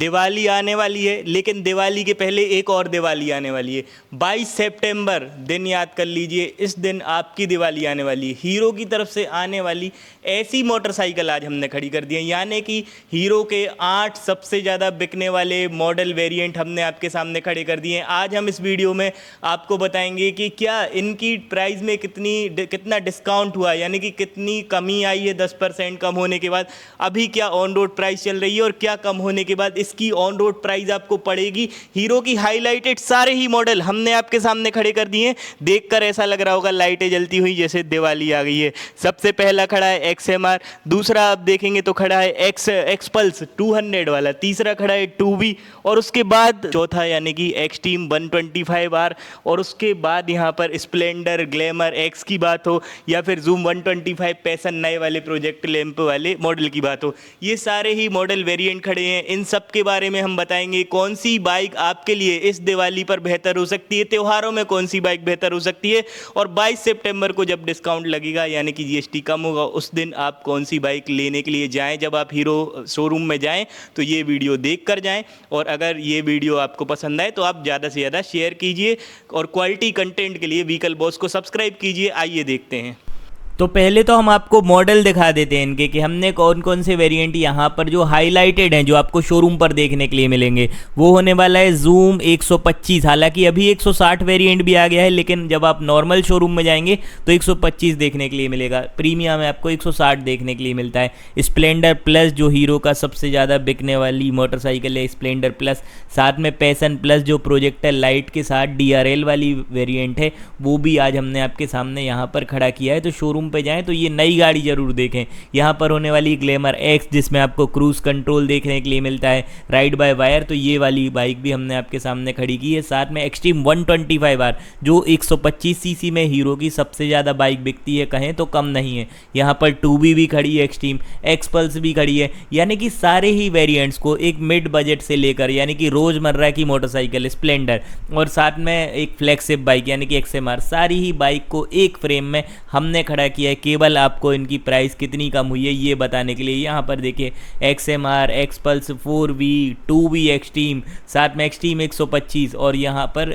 दिवाली आने वाली है, लेकिन दिवाली के पहले एक और दिवाली आने वाली है। 22 सितंबर दिन याद कर लीजिए, इस दिन आपकी दिवाली आने वाली है। हीरो की तरफ से आने वाली ऐसी मोटरसाइकिल आज हमने खड़ी कर दी है, यानी कि हीरो के 8 सबसे ज़्यादा बिकने वाले मॉडल वेरिएंट हमने आपके सामने खड़े कर दिए हैं। आज हम इस वीडियो में आपको बताएंगे कि क्या इनकी प्राइस में कितना डिस्काउंट हुआ, यानी कि कितनी कमी आई है 10% कम होने के बाद। अभी क्या ऑन रोड प्राइस चल रही है और क्या कम होने के बाद इसकी ऑन रोड प्राइस आपको पड़ेगी। हीरो की हाईलाइटेड सारे ही मॉडल हमने आपके सामने खड़े कर दिए हैं। देखकर ऐसा लग रहा होगा लाइटें जलती हुई जैसे दिवाली आ गई है। सबसे पहला खड़ा है XMR, दूसरा आप देखेंगे तो खड़ा है एक्स पल्स 200 वाला, तीसरा खड़ा है 2B और उसके बाद चौथा यानी कि एक्सट्रीम 125R और उसके बाद यहाँ पर स्प्लेंडर ग्लैमर X की बात हो या फिर जूम 125 पैसन नए वाले प्रोजेक्ट लैंप वाले मॉडल की बात हो, ये सारे ही मॉडल वेरिएंट खड़े हैं। इन सब के बारे में हम बताएंगे कौन सी बाइक आपके लिए इस दिवाली पर बेहतर हो सकती है, त्योहारों में कौन सी बाइक बेहतर हो सकती है और 22 सितंबर को जब डिस्काउंट लगेगा यानी कि GST कम होगा उस दिन आप कौन सी बाइक लेने के लिए जाएं। जब आप हीरो शोरूम में जाएं तो ये वीडियो देख कर जाएं और अगर ये वीडियो आपको पसंद आए तो आप ज़्यादा से ज़्यादा शेयर कीजिए और क्वालिटी कंटेंट के लिए व्हीकल बॉस को सब्सक्राइब कीजिए। आइए देखते हैं। तो पहले तो हम आपको मॉडल दिखा देते हैं इनके कि हमने कौन कौन से वेरिएंट यहाँ पर जो हाईलाइटेड हैं जो आपको शोरूम पर देखने के लिए मिलेंगे। वो होने वाला है जूम 125, हालांकि अभी 160 वेरिएंट भी आ गया है, लेकिन जब आप नॉर्मल शोरूम में जाएंगे तो 125 देखने के लिए मिलेगा। प्रीमियम में आपको 160 देखने के लिए मिलता है। स्प्लेंडर प्लस जो हीरो का सबसे ज़्यादा बिकने वाली मोटरसाइकिल है, स्प्लेंडर प्लस, साथ में पैसन प्लस जो प्रोजेक्टर लाइट के साथ DRL वाली वेरिएंट है वो भी आज हमने आपके सामने यहाँ पर खड़ा किया है। तो शोरूम पे जाएं तो ये नई गाड़ी जरूर देखें। यहाँ पर होने वाली ग्लैमर X जिसमें आपको क्रूज कंट्रोल देखने के लिए मिलता है, राइड बाय वायर, तो ये वाली बाइक भी हमने आपके सामने खड़ी की है। साथ में एक्सट्रीम 125R जो 125 सीसी में हीरो की सबसे ज़्यादा बाइक बिकती है, कहें तो कम नहीं है। यहाँ पर 2B भी खड़ी है, एक्सट्रीम X पल्स भी खड़ी है, यानी कि सारे ही वेरिएंट्स को एक मिड बजट से लेकर यानी कि रोज़मर्रा की मोटरसाइकिल स्प्लेंडर और साथ में एक फ्लैगशिप बाइक यानी कि XMR, सारी ही बाइक को एक फ्रेम में हमने खड़ा किया है। केवल आपको इनकी प्राइस कितनी कम हुई है ये बताने के लिए। यहाँ पर देखिए XMR, X pulse 4V, 2B extreme, साथ में एक्सट्रीम 125 और यहाँ पर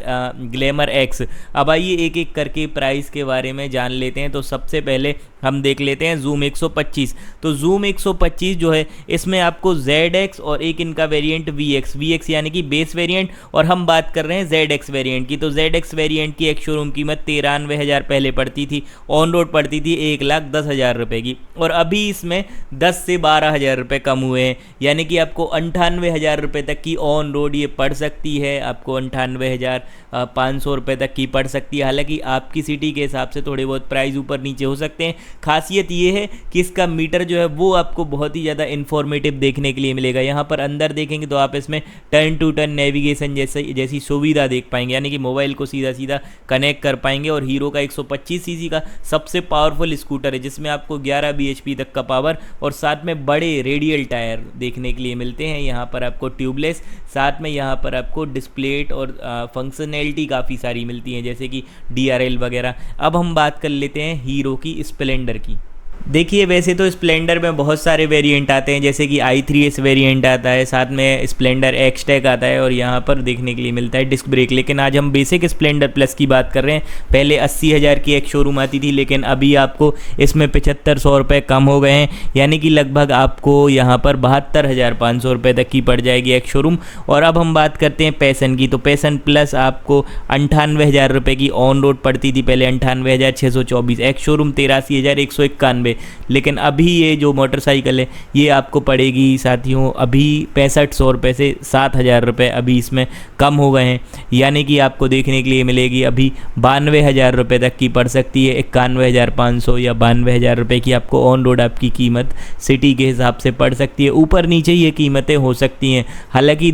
ग्लैमर X। अब आइए एक एक करके प्राइस के बारे में जान लेते हैं। तो सबसे पहले हम देख लेते हैं जूम 125। तो जूम 125 जो है इसमें आपको ZX और एक इनका वेरिएंट VX यानी कि बेस वेरिएंट, और हम बात कर रहे हैं ZX वेरिएंट की। तो ZX वेरिएंट की एक शोरूम कीमत 93,000 पहले पड़ती थी, ऑन रोड पड़ती थी 1,10,000 रुपये की, और अभी इसमें 10 से 12,000 रुपये कम हुए हैं, यानी कि आपको 98,000 रुपये तक की ऑन रोड ये पड़ सकती है। आपको 98,500 रुपये तक की पड़ सकती है। हालांकि आपकी सिटी के हिसाब से थोड़े बहुत प्राइस ऊपर नीचे हो सकते हैं। खासियत ये है कि इसका मीटर जो है वो आपको बहुत ही ज़्यादा इन्फॉर्मेटिव देखने के लिए मिलेगा। यहाँ पर अंदर देखेंगे तो आप इसमें टर्न टू टर्न नेविगेशन जैसी सुविधा देख पाएंगे, यानी कि मोबाइल को सीधा सीधा कनेक्ट कर पाएंगे। और हीरो का 125 सीसी का सबसे पावरफुल स्कूटर है जिसमें आपको 11 bhp तक का पावर और साथ में बड़े रेडियल टायर देखने के लिए मिलते हैं। यहाँ पर आपको ट्यूबलेस, साथ में यहाँ पर आपको डिस्प्लेट और फंक्शनैलिटी काफ़ी सारी मिलती हैं जैसे कि DRL वगैरह। अब हम बात कर लेते हैं हीरो की स्प्लेंडर की। देखिए वैसे तो स्प्लेंडर में बहुत सारे वेरिएंट आते हैं, जैसे कि i3S वेरिएंट आता है, साथ में स्प्लेंडर X-Tech आता है और यहाँ पर देखने के लिए मिलता है डिस्क ब्रेक। लेकिन आज हम बेसिक स्प्लेंडर प्लस की बात कर रहे हैं। पहले 80,000 की एक शोरूम आती थी, लेकिन अभी आपको इसमें 7,500 रुपये कम हो गए हैं, यानी कि लगभग आपको यहाँ पर 72,500 रुपये तक की पड़ जाएगी एक शोरूम। और अब हम बात करते हैं पैसन की। तो पैसन प्लस आपको 98,000 रुपये की ऑन रोड पड़ती थी पहले, 98,624, एक शोरूम 83,191, लेकिन अभी ये जो मोटरसाइकिल है ये आपको पड़ेगी साथियों अभी 6500 रुपये से 7,000 रुपये अभी इसमें कम हो गए हैं, यानी कि आपको देखने के लिए मिलेगी अभी 92,000 रुपये तक की पड़ सकती है। 91,500 या 92,000 रुपये की आपको ऑन रोड आपकी कीमत सिटी के हिसाब से पड़ सकती है। ऊपर नीचे ये कीमतें हो सकती हैं। हालांकि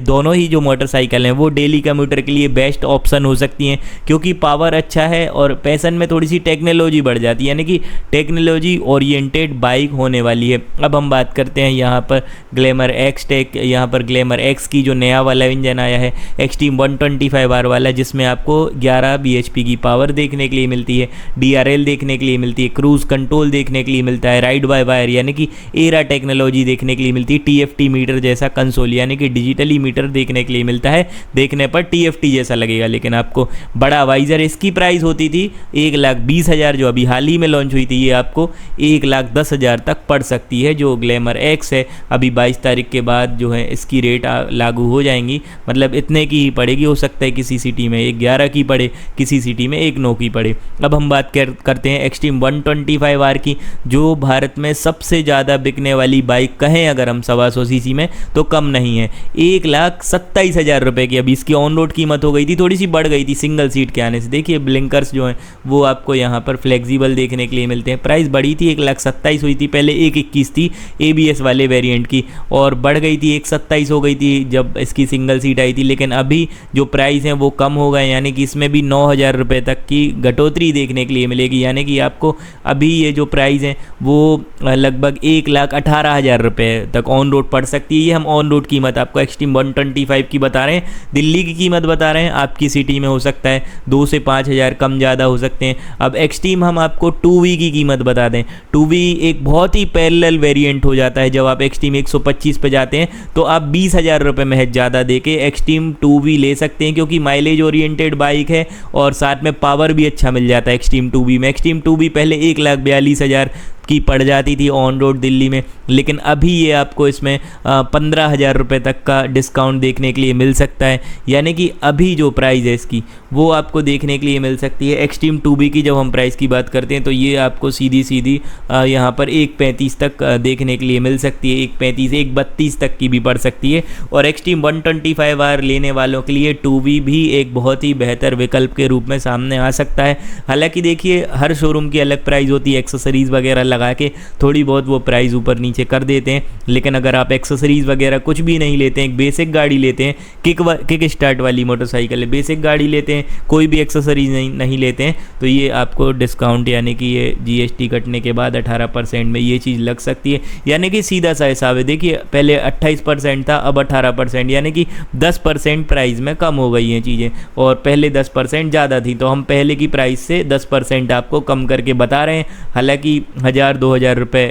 दोनों ही जो मोटरसाइकिल हैं वो डेली कम्यूटर के लिए बेस्ट ऑप्शन हो सकती हैं, क्योंकि पावर अच्छा है और पैसन में थोड़ी सी टेक्नोलॉजी बढ़ जाती है, यानी कि टेक्नोलॉजी टेक्नोलॉजी ओरिएंटेड बाइक होने वाली है। अब हम बात करते हैं यहाँ पर ग्लैमर एक्स टेक, यहाँ पर ग्लैमर एक्स की जो नया वाला इंजन आया है एक्सट्रीम 125R वाला, जिसमें आपको 11 bhp की पावर देखने के लिए मिलती है, DRL देखने के लिए मिलती है, क्रूज़ कंट्रोल देखने के लिए मिलता है, राइड बाय वायर यानी कि एरा टेक्नोलॉजी देखने के लिए मिलती है, TFT मीटर जैसा कंसोल यानी कि डिजिटली मीटर देखने के लिए मिलता है, देखने पर TFT जैसा लगेगा लेकिन आपको बड़ा वाइजर। इसकी प्राइस होती थी 1,20,000, जो अभी हाल ही में लॉन्च हुई थी, ये आपको 1,10,000 तक पड़ सकती है। जो ग्लैमर एक्स है अभी 22 तारीख के बाद जो है इसकी रेट लागू हो जाएंगी, मतलब इतने की ही पड़ेगी। हो सकता है किसी सिटी में 11 की पड़े, किसी सिटी में 9 की पड़े। अब हम बात करते हैं एक्सट्रीम 125R की, जो भारत में सबसे ज़्यादा बिकने वाली बाइक कहें अगर हम 125 सीसी में तो कम नहीं है, 1,27,000 रुपये की। अभी इसकी ऑन रोड कीमत हो गई थी, थोड़ी सी बढ़ गई थी सिंगल सीट के आने से। देखिए ब्लिंकर्स जो हैं वो आपको यहाँ पर फ्लेक्सिबल देखने के लिए मिलते हैं। प्राइस बढ़ी थी, 1,27,000 हुई थी पहले, 1,21,000 थी ABS वाले वेरिएंट की, और बढ़ गई थी 1,27,000 हो गई थी जब इसकी सिंगल सीट आई थी। लेकिन अभी जो प्राइस हैं वो कम हो गए, यानी कि इसमें भी 9,000 रुपये तक की घटोतरी देखने के लिए मिलेगी। यानी कि आपको अभी ये जो प्राइस हैं वो लगभग 1,18,000 रुपये तक ऑन रोड पड़ सकती है। ये हम ऑन रोड कीमत आपको एक्सट्रीम 125 की बता रहे हैं, दिल्ली की कीमत बता रहे हैं। आपकी सिटी में हो सकता है 2 से 5,000 कम ज़्यादा हो सकते हैं। अब एक्सट्रीम हम आपको 2V की कीमत बता दें। 2V एक बहुत ही पैरेलल वेरिएंट हो जाता है। जब आप एक्सट्रीम 125 पे जाते हैं तो आप 20,000 रुपये महज ज़्यादा देके एक्सट्रीम 2V ले सकते हैं, क्योंकि माइलेज ओरिएंटेड बाइक है और साथ में पावर भी अच्छा मिल जाता है एक्सट्रीम 2V में। एक्सट्रीम 2V पहले 1,42,000 की पड़ जाती थी ऑन रोड दिल्ली में, लेकिन अभी ये आपको इसमें 15,000 रुपये तक का डिस्काउंट देखने के लिए मिल सकता है। यानी कि अभी जो प्राइस है इसकी वो आपको देखने के लिए मिल सकती है। एक्सट्रीम 2B की जब हम प्राइस की बात करते हैं तो ये आपको सीधी यहाँ पर 1,35,000 तक देखने के लिए मिल सकती है, 1,35,000 1,32,000 तक की भी पड़ सकती है। और एक्सट्रीम 125R लेने वालों के लिए 2V भी एक बहुत ही बेहतर विकल्प के रूप में सामने आ सकता है। हालांकि देखिए हर शोरूम की अलग प्राइस होती है, एक्सेसरीज़ वगैरह लगा के थोड़ी बहुत वो प्राइस ऊपर नीचे कर देते हैं। लेकिन अगर आप एक्सेसरीज़ वगैरह कुछ भी नहीं लेते हैं, एक बेसिक गाड़ी लेते हैं, किक स्टार्ट वाली मोटरसाइकिल है, बेसिक गाड़ी लेते हैं, कोई भी एक्सेसरीज नहीं लेते हैं, तो ये आपको डिस्काउंट यानी कि ये GST कटने के बाद 18% में ये चीज़ लग सकती है। यानी कि सीधा सा हिसाब है, देखिए पहले 28% था, अब 18%, यानी कि 10% प्राइस में कम हो गई हैं चीज़ें, और पहले 10% ज़्यादा थी। तो हम पहले की प्राइस से 10% आपको कम करके बता रहे हैं। हालांकि 1,000-2,000 रुपये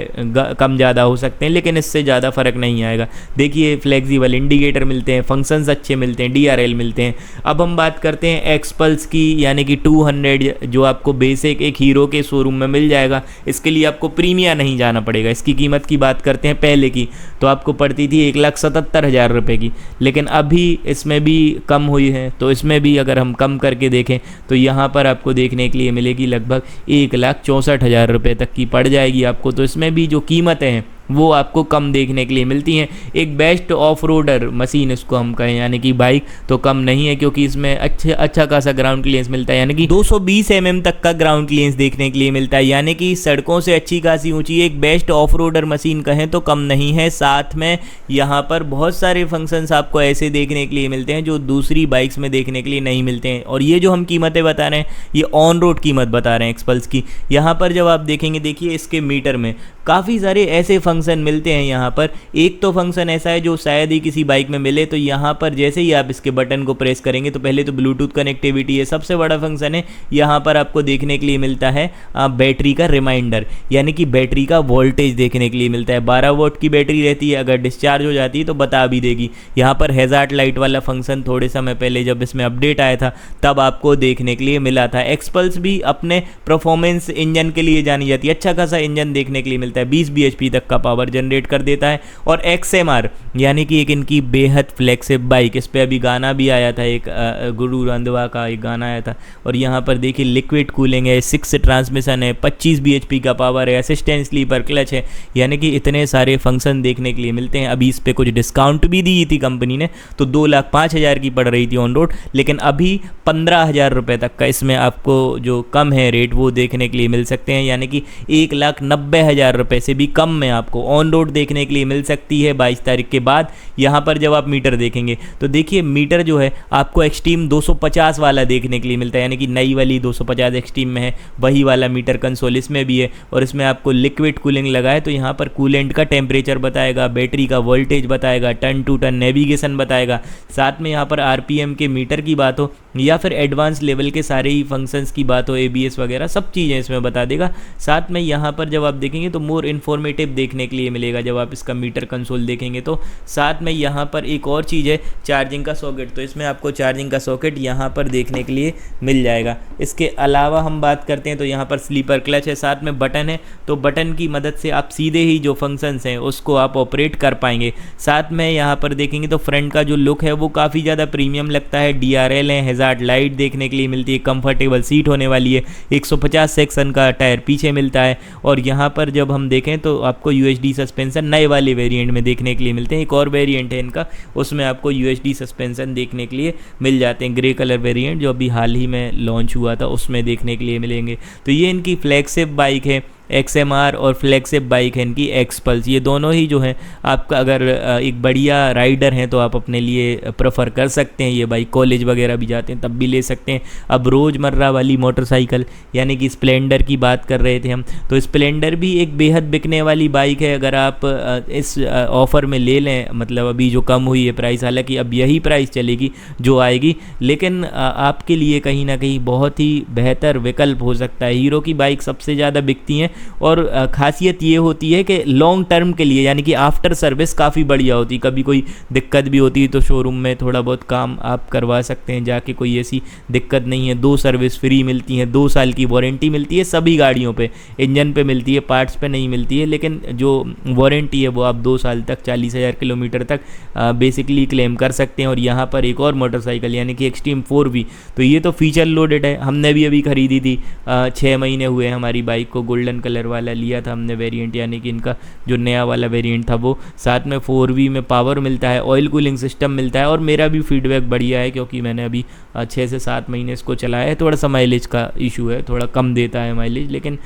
कम ज़्यादा हो सकते हैं, लेकिन इससे ज़्यादा फ़र्क नहीं आएगा। देखिए फ्लेक्सिबल इंडिकेटर मिलते हैं, फंक्शंस अच्छे मिलते हैं, DRL मिलते हैं। अब हम बात करते हैं एक्सपल्स की, यानी कि 200 जो आपको बेसिक एक हीरो के शोरूम में मिल जाएगा। इसके लिए आपको प्रीमिया नहीं जाना पड़ेगा। इसकी कीमत की बात करते हैं पहले की, तो आपको पड़ती थी 1,77,000 रुपये की, लेकिन अभी इसमें भी कम हुई है। तो इसमें भी अगर हम कम करके देखें तो यहाँ पर आपको देखने के लिए मिलेगी लगभग 1,64,000 रुपये तक की पड़ जाएगी आपको। तो इसमें भी जो कीमतें हैं वो आपको कम देखने के लिए मिलती हैं। एक बेस्ट ऑफ रोडर मशीन इसको हम कहें, यानी कि बाइक तो कम नहीं है, क्योंकि इसमें अच्छा खासा ग्राउंड क्लियरेंस मिलता है, यानी कि 220 mm तक का ग्राउंड क्लियरेंस देखने के लिए मिलता है। यानी कि सड़कों से अच्छी खासी ऊंची एक बेस्ट ऑफ रोडर मशीन कहें तो कम नहीं है। साथ में यहाँ पर बहुत सारे फंक्शंस आपको ऐसे देखने के लिए मिलते हैं जो दूसरी बाइक्स में देखने के लिए नहीं मिलते हैं। और ये जो हम कीमतें बता रहे हैं ये ऑन रोड कीमत बता रहे हैं एक्सपल्स की। यहाँ पर जब आप देखेंगे, देखिए इसके मीटर में काफ़ी सारे ऐसे फंक्शन मिलते हैं। यहाँ पर एक तो फंक्शन ऐसा है जो शायद ही किसी बाइक में मिले, तो यहाँ पर जैसे ही आप इसके बटन को प्रेस करेंगे तो पहले तो ब्लूटूथ कनेक्टिविटी है, सबसे बड़ा फंक्शन है। यहाँ पर आपको देखने के लिए मिलता है बैटरी का रिमाइंडर, यानी कि बैटरी का वोल्टेज देखने के लिए मिलता है। 12 वोल्ट की बैटरी रहती है, अगर डिस्चार्ज हो जाती है तो बता भी देगी। यहाँ पर हैजार्ड लाइट वाला फंक्शन थोड़े समय पहले जब इसमें अपडेट आया था तब आपको देखने के लिए मिला था। एक्सपल्स भी अपने परफॉर्मेंस इंजन के लिए जानी जाती है, अच्छा खासा इंजन देखने के लिए मिलता है, 20 bhp तक का पावर जनरेट कर देता है। और XMR यानी कि एक इनकी बेहद फ्लेक्सिब बाइक, इस पर अभी गाना भी आया था, एक गुरु रंधवा का एक गाना आया था। और यहाँ पर देखिए लिक्विड कूलिंग है, 6 ट्रांसमिशन है, 25 bhp का पावर है, असिस्टेंट स्लीपर क्लच है, यानी कि इतने सारे फंक्शन देखने के लिए मिलते हैं। अभी इस पर कुछ डिस्काउंट भी दी थी कंपनी ने, तो 2,05,000 की पड़ रही थी ऑन रोड, लेकिन अभी 15,000 रुपये तक का इसमें आपको जो कम है रेट वो देखने के लिए मिल सकते हैं, यानी कि 1,90,000 रुपये से भी कम में आपको आपको ऑन रोड देखने के लिए मिल सकती है 22 तारीख के बाद। यहाँ पर जब आप मीटर देखेंगे तो देखिए मीटर जो है आपको एक्सट्रीम 250 वाला देखने के लिए मिलता है, यानी कि नई वाली 250 एक्सट्रीम में है, वही वाला मीटर कंसोल इसमें भी है। और इसमें आपको लिक्विड कूलिंग लगा है, तो यहाँ पर कूलेंट का टेम्परेचर बताएगा, बैटरी का वोल्टेज बताएगा, टन टू टन नेविगेशन बताएगा। साथ में यहाँ पर आरपीएम के मीटर की बात हो या फिर एडवांस लेवल के सारे ही फंक्शंस की बात हो, एबीएस वगैरह सब चीज़ें इसमें बता देगा। साथ में यहाँ पर जब आप देखेंगे तो मोर इन्फॉर्मेटिव देखने के लिए मिलेगा जब आप इसका मीटर कंसोल देखेंगे तो। साथ में यहाँ पर एक और चीज़ है चार्जिंग का सॉकेट, तो इसमें आपको चार्जिंग का सॉकेट यहाँ पर देखने के लिए मिल जाएगा। इसके अलावा हम बात करते हैं तो यहाँ पर स्लीपर क्लच है, साथ में बटन है, तो बटन की मदद से आप सीधे ही जो फंक्शंस हैं उसको आप ऑपरेट कर पाएंगे। साथ में यहाँ पर देखेंगे तो फ्रंट का जो लुक है वो काफ़ी ज़्यादा प्रीमियम लगता है। डीआरएल है, हैजार्ड लाइट देखने के लिए मिलती है, कंफर्टेबल सीट होने वाली है, 150 सेक्शन का टायर पीछे मिलता है। और यहाँ पर जब हम देखें तो आपको यूएचडी सस्पेंशन नए वाले वेरिएंट में देखने के लिए मिलते हैं। एक और वेरिएंट है इनका, उसमें आपको यूएचडी सस्पेंशन देखने के लिए मिल जाते हैं। ग्रे कलर वेरिएंट जो अभी हाल ही में लॉन्च हुआ था उसमें देखने के लिए मिलेंगे। तो ये इनकी फ्लैगशिप बाइक है XMR और फ्लैगशिप बाइक है इनकी एक्सपल्स। ये दोनों ही जो हैं आपका अगर एक बढ़िया राइडर हैं तो आप अपने लिए प्रेफर कर सकते हैं। ये बाइक कॉलेज वगैरह भी जाते हैं तब भी ले सकते हैं। अब रोज़मर्रा वाली मोटरसाइकिल यानी कि स्प्लेंडर की बात कर रहे थे हम, तो स्प्लेंडर भी एक बेहद बिकने वाली बाइक है। अगर आप इस ऑफ़र में ले लें, मतलब अभी जो कम हुई है प्राइस, हालांकि अब यही प्राइस चलेगी जो आएगी, लेकिन आपके लिए कहीं ना कहीं बहुत ही बेहतर विकल्प हो सकता है। हीरो की बाइक सबसे ज़्यादा बिकती हैं और खासियत ये होती है कि लॉन्ग टर्म के लिए यानी कि आफ्टर सर्विस काफ़ी बढ़िया होती है। कभी कोई दिक्कत भी होती है तो शोरूम में थोड़ा बहुत काम आप करवा सकते हैं जाके, कोई ऐसी दिक्कत नहीं है। 2 सर्विस फ्री मिलती हैं, 2 साल की वारंटी मिलती है सभी गाड़ियों पे, इंजन पे मिलती है, पार्ट्स पे नहीं मिलती है, लेकिन जो वारंटी है वो आप 2 साल तक 40,000 किलोमीटर तक बेसिकली क्लेम कर सकते हैं। और यहाँ पर एक और मोटरसाइकिल यानी कि एक्सट्रीम 4V, तो ये तो फीचर लोडेड है। हमने भी अभी खरीदी थी, 6 महीने हुए हमारी बाइक को, गोल्डन कलर वाला लिया था हमने वेरिएंट, यानी कि इनका जो नया वाला वेरिएंट था वो। साथ में 4V में पावर मिलता है, ऑयल कूलिंग सिस्टम मिलता है। और मेरा भी फीडबैक बढ़िया है क्योंकि मैंने अभी 6 से 7 महीने इसको चलाया है। थोड़ा सा माइलेज का इशू है, थोड़ा कम देता है माइलेज, लेकिन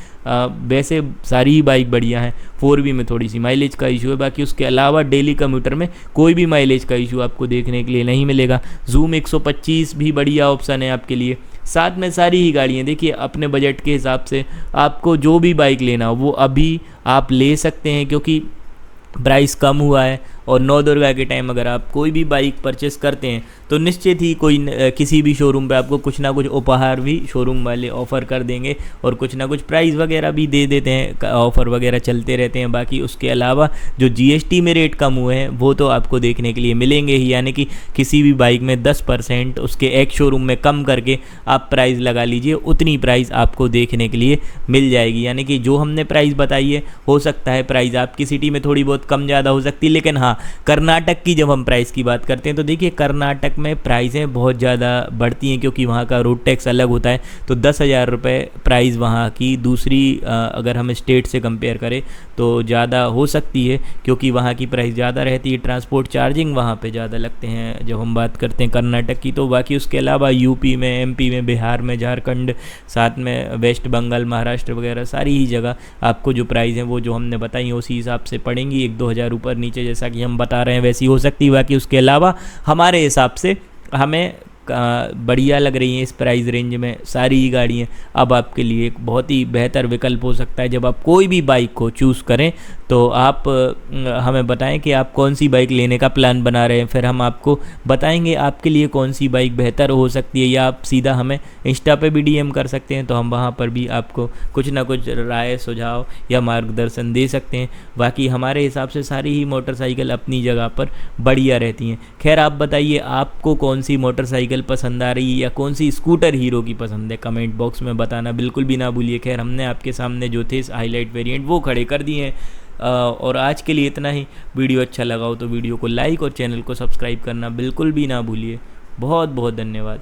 वैसे सारी ही बाइक बढ़िया है। 4V में थोड़ी सी माइलेज का इशू है, बाकी उसके अलावा डेली कम्यूटर में कोई भी माइलेज का इशू आपको देखने के लिए नहीं मिलेगा। जूम 125 भी बढ़िया ऑप्शन है आपके लिए। साथ में सारी ही गाड़ियाँ देखिए अपने बजट के हिसाब से आपको जो भी बाइक लेना हो वो अभी आप ले सकते हैं, क्योंकि प्राइस कम हुआ है। और 9 दुर्गा के टाइम अगर आप कोई भी बाइक परचेस करते हैं तो निश्चित ही किसी भी शोरूम पे आपको कुछ ना कुछ उपहार भी शोरूम वाले ऑफ़र कर देंगे और कुछ ना कुछ प्राइस वगैरह भी दे देते हैं, ऑफ़र वगैरह चलते रहते हैं। बाकी उसके अलावा जो GST में रेट कम हुए हैं वो तो आपको देखने के लिए मिलेंगे ही, यानी कि किसी भी बाइक में 10% उसके एक शोरूम में कम करके आप प्राइस लगा लीजिए, उतनी प्राइस आपको देखने के लिए मिल जाएगी। यानी कि जो हमने प्राइस बताई है, हो सकता है प्राइस आपकी सिटी में थोड़ी बहुत कम ज़्यादा हो सकती है, लेकिन हाँ कर्नाटक की जब हम प्राइस की बात करते हैं तो देखिए कर्नाटक में प्राइसें बहुत ज़्यादा बढ़ती हैं क्योंकि वहाँ का रोड टैक्स अलग होता है। तो 10,000 रुपये प्राइस वहाँ की दूसरी अगर हम स्टेट से कंपेयर करें तो ज़्यादा हो सकती है, क्योंकि वहाँ की प्राइस ज़्यादा रहती है, ट्रांसपोर्ट चार्जिंग वहाँ पे ज़्यादा लगते हैं जब हम बात करते हैं कर्नाटक की। तो बाकी उसके अलावा यूपी में, MP में, बिहार में, झारखंड, साथ में वेस्ट बंगाल, महाराष्ट्र वगैरह सारी ही जगह आपको जो प्राइस हैं वो जो हमने बताई उसी हिसाब से पड़ेंगी। 1-2 हज़ार ऊपर नीचे जैसा कि हम बता रहे हैं वैसी हो सकती है। बाकी उसके अलावा हमारे हिसाब से हमें बढ़िया लग रही हैं इस प्राइस रेंज में सारी ही गाड़ियाँ। अब आपके लिए एक बहुत ही बेहतर विकल्प हो सकता है। जब आप कोई भी बाइक को चूज़ करें तो आप हमें बताएं कि आप कौन सी बाइक लेने का प्लान बना रहे हैं, फिर हम आपको बताएंगे आपके लिए कौन सी बाइक बेहतर हो सकती है। या आप सीधा हमें इंस्टा पे भी DM कर सकते हैं, तो हम वहाँ पर भी आपको कुछ ना कुछ राय, सुझाव या मार्गदर्शन दे सकते हैं। बाकी हमारे हिसाब से सारी ही मोटरसाइकिल अपनी जगह पर बढ़िया रहती हैं। खैर आप बताइए आपको कौन सी मोटरसाइकिल पसंद आ रही है या कौन सी स्कूटर हीरो की पसंद है, कमेंट बॉक्स में बताना बिल्कुल भी ना भूलिए। खैर हमने आपके सामने जो थे हाईलाइट वेरिएंट वो खड़े कर दिए हैं। और आज के लिए इतना ही। वीडियो अच्छा लगा हो तो वीडियो को लाइक और चैनल को सब्सक्राइब करना बिल्कुल भी ना भूलिए। बहुत बहुत धन्यवाद।